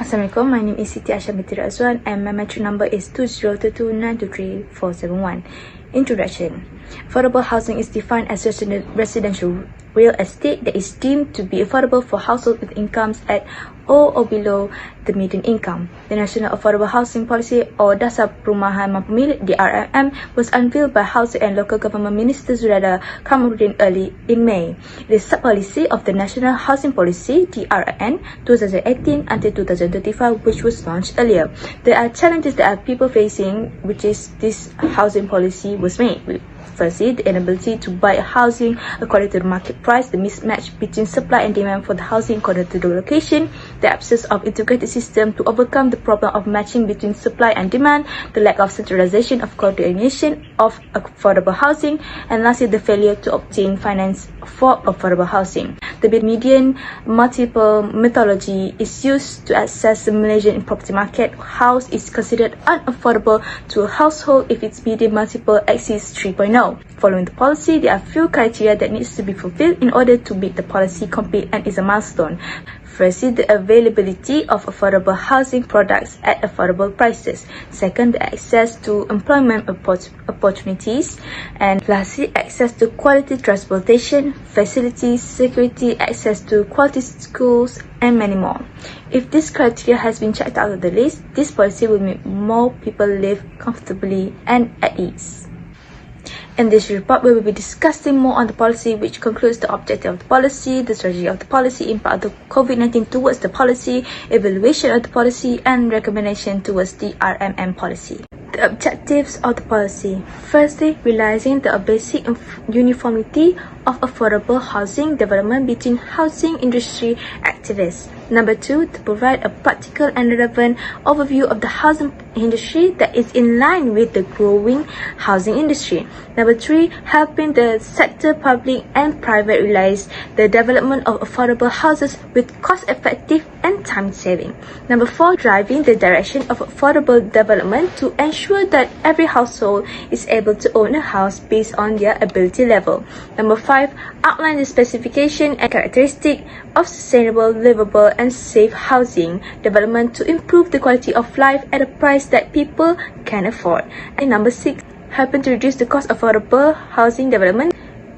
Assalamualaikum, my name is Siti Asha Binti Razwan and my metro number is 2022923471. Introduction. Affordable housing is defined as residential real estate that is deemed to be affordable for households with incomes at or below the median income. The National Affordable Housing Policy or Dasar Perumahan Mampu Milik DRMM was unveiled by Housing and Local Government Minister Zurada Kamarudin early in May. It is sub-policy of the National Housing Policy DRN 2018 until 2025, which was launched earlier. There are challenges that are people facing, which is this housing policy was made. Firstly, the inability to buy housing according to the market price, the mismatch between supply and demand for the housing according to the location, the absence of integrated system to overcome the problem of matching between supply and demand, the lack of centralization of coordination of affordable housing, and lastly, the failure to obtain finance for affordable housing. The median multiple methodology is used to assess the Malaysian property market. House is considered unaffordable to a household if its median multiple exceeds 3.0. Following the policy, there are few criteria that needs to be fulfilled in order to make the policy complete and is a milestone. Firstly, the availability of affordable housing products at affordable prices. Second, the access to employment opportunities. And lastly, access to quality transportation, facilities, security, access to quality schools, and many more. If this criteria has been checked out of the list, this policy will make more people live comfortably and at ease. In this report, we will be discussing more on the policy, which concludes the objective of the policy, the strategy of the policy, impact of the COVID-19 towards the policy, evaluation of the policy, and recommendation towards the RMM policy. The objectives of the policy. Firstly, realizing the basic uniformity of affordable housing development between housing industry activists. Number 2, to provide a practical and relevant overview of the housing industry that is in line with the growing housing industry. Number 3, helping the sector, public and private, realize the development of affordable houses with cost-effective and time-saving. Number 4, driving the direction of affordable development to ensure that every household is able to own a house based on their ability level. Number 5, outline the specification and characteristic of sustainable, livable and safe housing development to improve the quality of life at a price that people can afford. And number 6, helping to reduce the cost of affordable housing development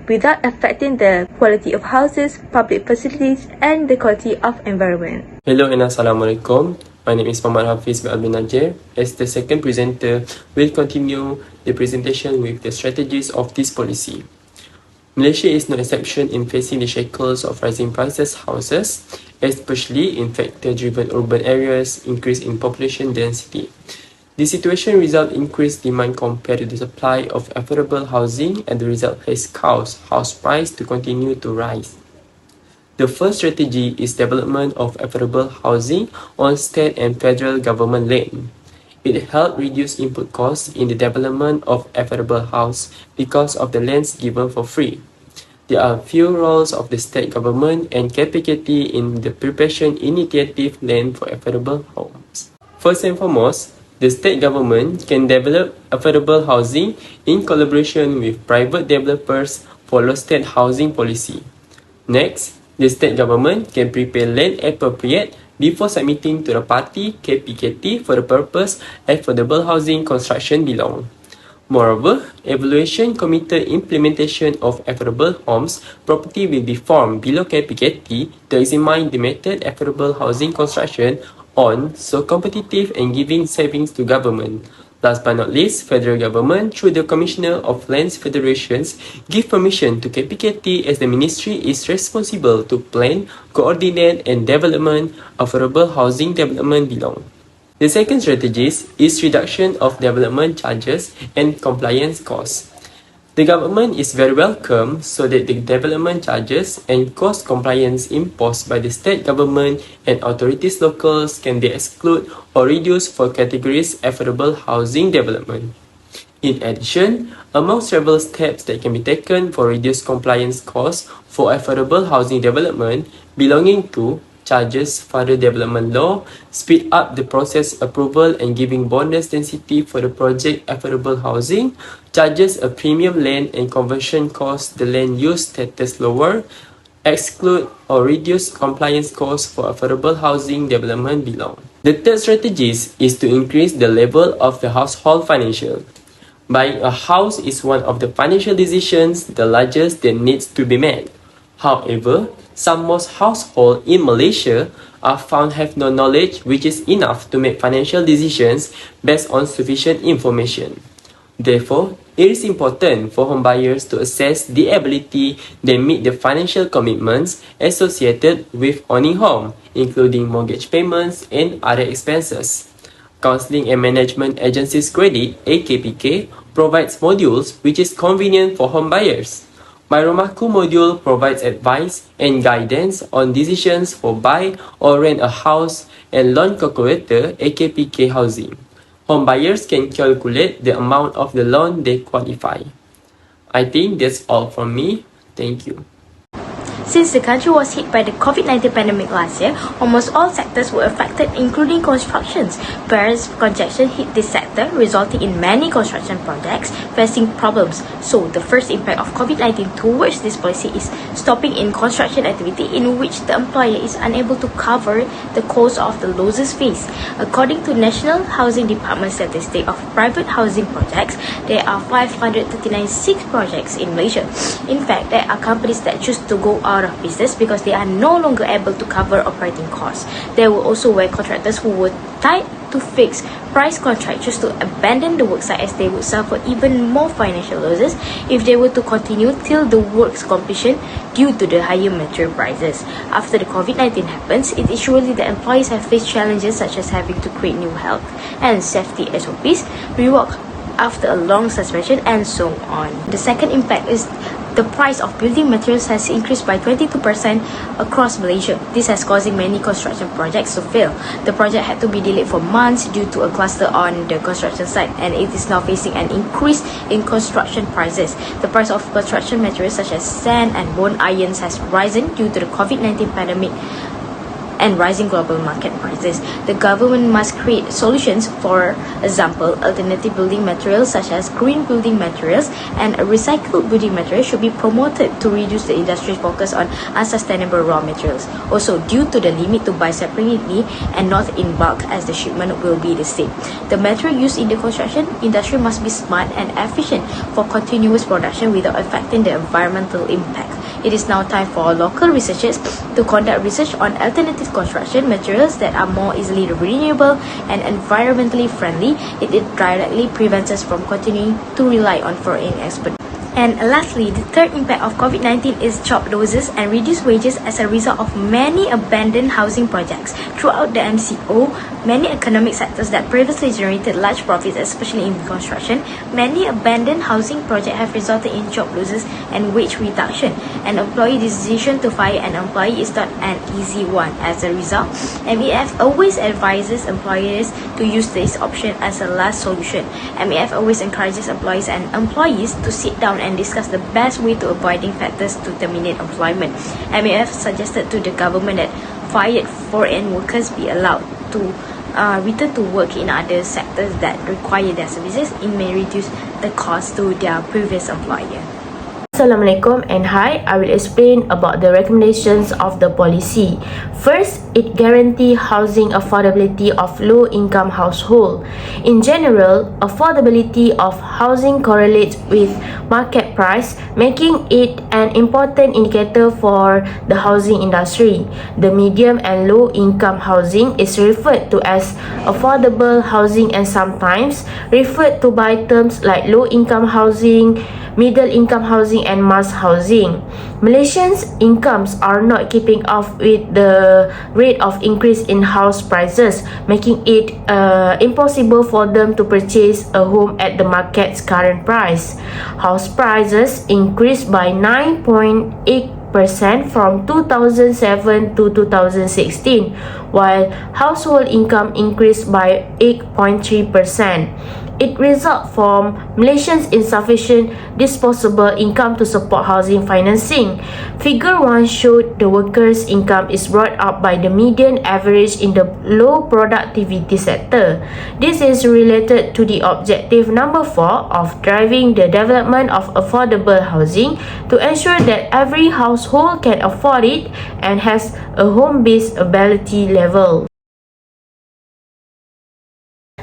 without affecting the quality of houses, public facilities and the quality of environment. Hello and Assalamualaikum. My name is Muhammad Hafiz bin Abdul Najir. As the second presenter, we'll continue the presentation with the strategies of this policy. Malaysia is no exception in facing the shackles of rising prices houses, especially in factor-driven urban areas, increase in population density. This situation results in increased demand compared to the supply of affordable housing, and the result has caused house price to continue to rise. The first strategy is development of affordable housing on state and federal government land. It helped reduce input costs in the development of affordable house because of the lands given for free. There are few roles of the state government and KPKT in the preparation initiative land for affordable homes. First and foremost, the state government can develop affordable housing in collaboration with private developers follow state housing policy. Next, the state government can prepare land appropriate before submitting to the party KPKT for the purpose affordable housing construction belong. Moreover, evaluation committed implementation of affordable homes property will be formed below KPKT to examine the method affordable housing construction on so competitive and giving savings to government. Last but not least, federal government through the Commissioner of Lands Federations give permission to KPKT as the ministry is responsible to plan, coordinate and development affordable housing development belong. The second strategy is reduction of development charges and compliance costs. The government is very welcome so that the development charges and cost compliance imposed by the state government and authorities locals can be excluded or reduced for categories affordable housing development. In addition, among several steps that can be taken for reduced compliance costs for affordable housing development belonging to charges further development law, speed up the process approval and giving bonus density for the project affordable housing, charges a premium land and conversion cost the land use status lower, exclude or reduce compliance costs for affordable housing development belong. The third strategy is to increase the level of the household financial. Buying a house is one of the financial decisions the largest that needs to be made. However, some most households in Malaysia are found have no knowledge which is enough to make financial decisions based on sufficient information. Therefore, it is important for home buyers to assess the ability they meet the financial commitments associated with owning home, including mortgage payments and other expenses. Counseling and Management Agencies Credit (AKPK) provides modules which is convenient for home buyers. My Rumahku module provides advice and guidance on decisions for buy or rent a house and loan calculator AKPK Housing. Home buyers can calculate the amount of the loan they qualify. I think that's all from me. Thank you. Since the country was hit by the COVID-19 pandemic last year, almost all sectors were affected, including constructions. Various congestion hit this sector, resulting in many construction projects facing problems. So, the first impact of COVID-19 towards this policy is stopping in construction activity in which the employer is unable to cover the cost of the losses faced. According to National Housing Department statistic of private housing projects, there are 539 projects in Malaysia. In fact, there are companies that choose to go out of business because they are no longer able to cover operating costs. There were also where contractors who were tied to fixed price contracts choose to abandon the worksite as they would suffer even more financial losses if they were to continue till the work's completion due to the higher material prices. After the COVID-19 happens, it is surely that employees have faced challenges such as having to create new health and safety SOPs, rework after a long suspension, and so on. The second impact is the price of building materials has increased by 22% across Malaysia. This has causing many construction projects to fail. The project had to be delayed for months due to a cluster on the construction site, and it is now facing an increase in construction prices. The price of construction materials such as sand and bone irons has risen due to the COVID-19 pandemic and rising global market prices. The government must create solutions, for example, alternative building materials such as green building materials and recycled building materials should be promoted to reduce the industry's focus on unsustainable raw materials. Also, due to the limit to buy separately and not in bulk as the shipment will be the same. The material used in the construction industry must be smart and efficient for continuous production without affecting the environmental impact. It is now time for local researchers to conduct research on alternative construction materials that are more easily renewable and environmentally friendly. It directly prevents us from continuing to rely on foreign experts. And lastly, the third impact of COVID-19 is job losses and reduced wages as a result of many abandoned housing projects. Throughout the MCO, many economic sectors that previously generated large profits, especially in construction, many abandoned housing projects have resulted in job losses and wage reduction. An employee decision to fire an employee is not an easy one. As a result, MEF always advises employers to use this option as a last solution. MEF always encourages employees to sit down and discuss the best way to avoiding factors to terminate employment. MEF suggested to the government that fired foreign workers be allowed to return to work in other sectors that require their services. It may reduce the cost to their previous employer. Assalamualaikum and hi, I will explain about the recommendations of the policy. First, it guarantees housing affordability of low-income household. In general, affordability of housing correlates with market price, making it an important indicator for the housing industry. The medium and low-income housing is referred to as affordable housing and sometimes referred to by terms like low-income housing, middle-income housing and mass housing. Malaysians' incomes are not keeping up with the rate of increase in house prices, making it impossible for them to purchase a home at the market's current price. House prices increased by 9.8% from 2007 to 2016, while household income increased by 8.3%. It results from Malaysians' insufficient disposable income to support housing financing. Figure 1 showed the workers' income is brought up by the median average in the low productivity sector. This is related to the objective number 4 of driving the development of affordable housing to ensure that every household can afford it and has a home-based ability level.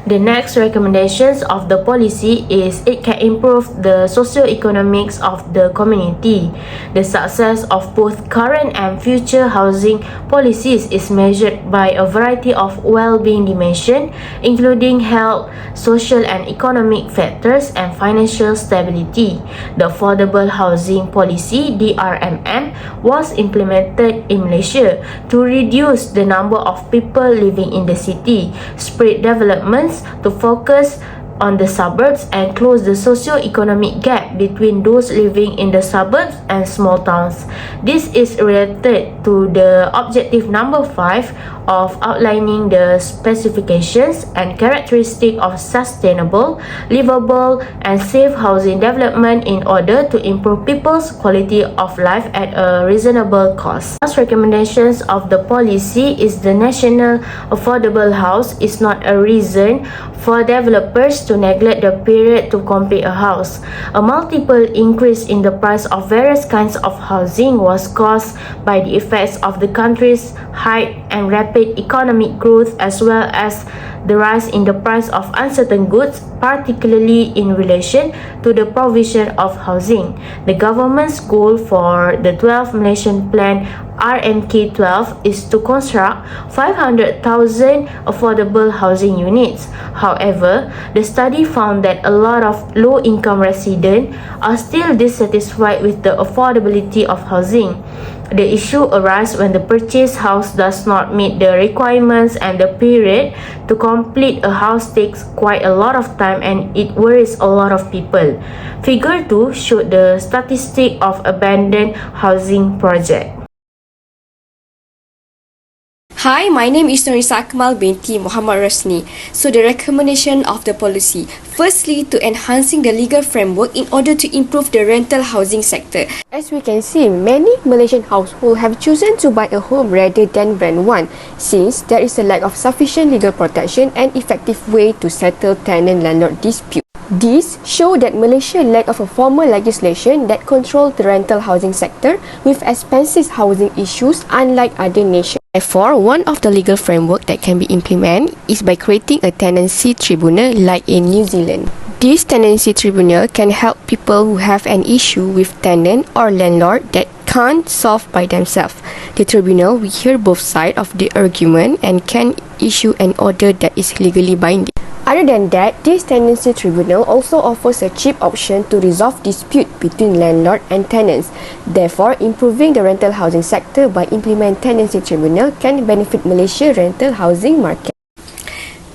The next recommendations of the policy is it can improve the socio-economics of the community. The success of both current and future housing policies is measured by a variety of well-being dimensions, including health, social and economic factors, and financial stability. The Affordable Housing Policy (DRMM) was implemented in Malaysia to reduce the number of people living in the city, spread development to focus on the suburbs and close the socio-economic gap between those living in the suburbs and small towns. This is related to the objective number 5 of outlining the specifications and characteristics of sustainable, livable, and safe housing development in order to improve people's quality of life at a reasonable cost. Last recommendations of the policy is the National Affordable House is not a reason for developers to neglect the period to complete a house. A multiple increase in the price of various kinds of housing was caused by the effects of the country's high and rapid economic growth, as well as the rise in the price of uncertain goods, particularly in relation to the provision of housing. The government's goal for the 12th Malaysian Plan RMK12 is to construct 500,000 affordable housing units. However, the study found that a lot of low-income residents are still dissatisfied with the affordability of housing. The issue arises when the purchased house does not meet the requirements and the period to complete a house takes quite a lot of time and it worries a lot of people. Figure 2 showed the statistic of abandoned housing project. Hi, my name is Norisa Akmal binti Muhammad Rasni. So the recommendation of the policy, firstly to enhancing the legal framework in order to improve the rental housing sector. As we can see, many Malaysian households have chosen to buy a home rather than rent one, since there is a lack of sufficient legal protection and effective way to settle tenant-landlord dispute. These show that Malaysia lack of a formal legislation that controls the rental housing sector with expensive housing issues unlike other nations. Therefore, one of the legal framework that can be implemented is by creating a tenancy tribunal like in New Zealand. This tenancy tribunal can help people who have an issue with tenant or landlord that can't solve by themselves. The tribunal will hear both sides of the argument and can issue an order that is legally binding. Other than that, this tenancy tribunal also offers a cheap option to resolve dispute between landlord and tenants. Therefore, improving the rental housing sector by implementing tenancy tribunal can benefit Malaysia rental housing market.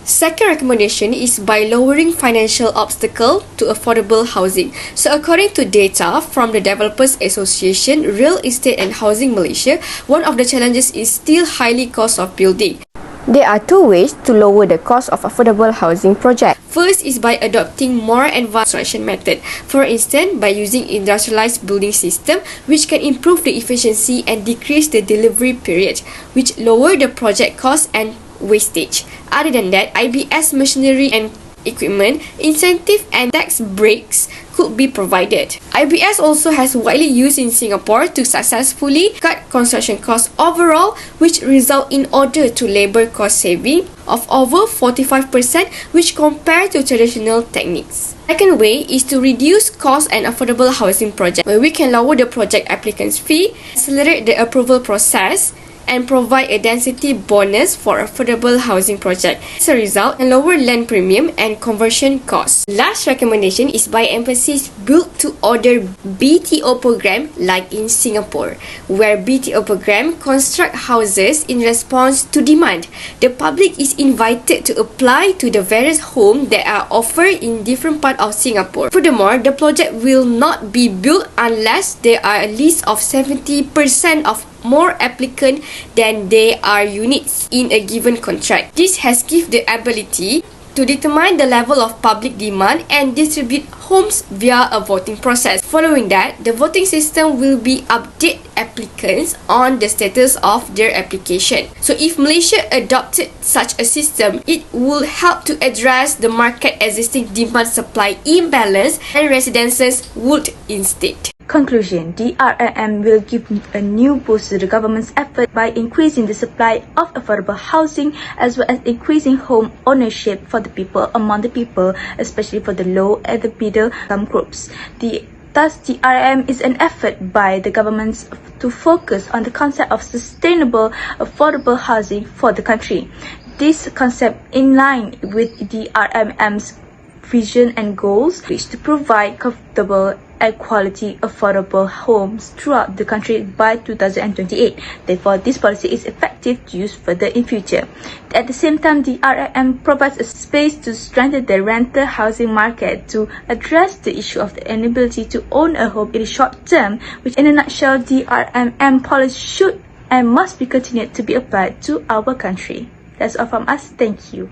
Second recommendation is by lowering financial obstacle to affordable housing. So according to data from the Developers Association, Real Estate and Housing Malaysia, one of the challenges is still highly cost of building. There are two ways to lower the cost of affordable housing projects. First is by adopting more advanced construction method. For instance, by using industrialized building system, which can improve the efficiency and decrease the delivery period, which lower the project cost and wastage. Other than that, IBS machinery and equipment, incentive and tax breaks could be provided. IBS also has widely used in Singapore to successfully cut construction costs overall, which result in order to labor cost saving of over 45%, which compared to traditional techniques. Second way is to reduce cost and affordable housing project, where we can lower the project applicant's fee, accelerate the approval process, and provide a density bonus for affordable housing project. As a result, a lower land premium and conversion costs. Last recommendation is by emphasis build to order BTO program like in Singapore, where BTO program construct houses in response to demand. The public is invited to apply to the various homes that are offered in different parts of Singapore. Furthermore, the project will not be built unless there are a list of 70% of more applicants than there are units in a given contract. This has given the ability to determine the level of public demand and distribute homes via a voting process. Following that, the voting system will be update applicants on the status of their application. So if Malaysia adopted such a system, it will help to address the market existing demand-supply imbalance and residences would instead. Conclusion: DRRM will give a new boost to the government's effort by increasing the supply of affordable housing as well as increasing home ownership for the people among the people, especially for the low and the middle income groups. Thus, DRRM is an effort by the governments to focus on the concept of sustainable, affordable housing for the country. This concept in line with DRRM's vision and goals is to provide comfortable and quality affordable homes throughout the country by 2028. Therefore, this policy is effective to use further in future. At the same time, the DRRM provides a space to strengthen the rental housing market to address the issue of the inability to own a home in the short term, which in a nutshell, the DRRM policy should and must be continued to be applied to our country. That's all from us. Thank you.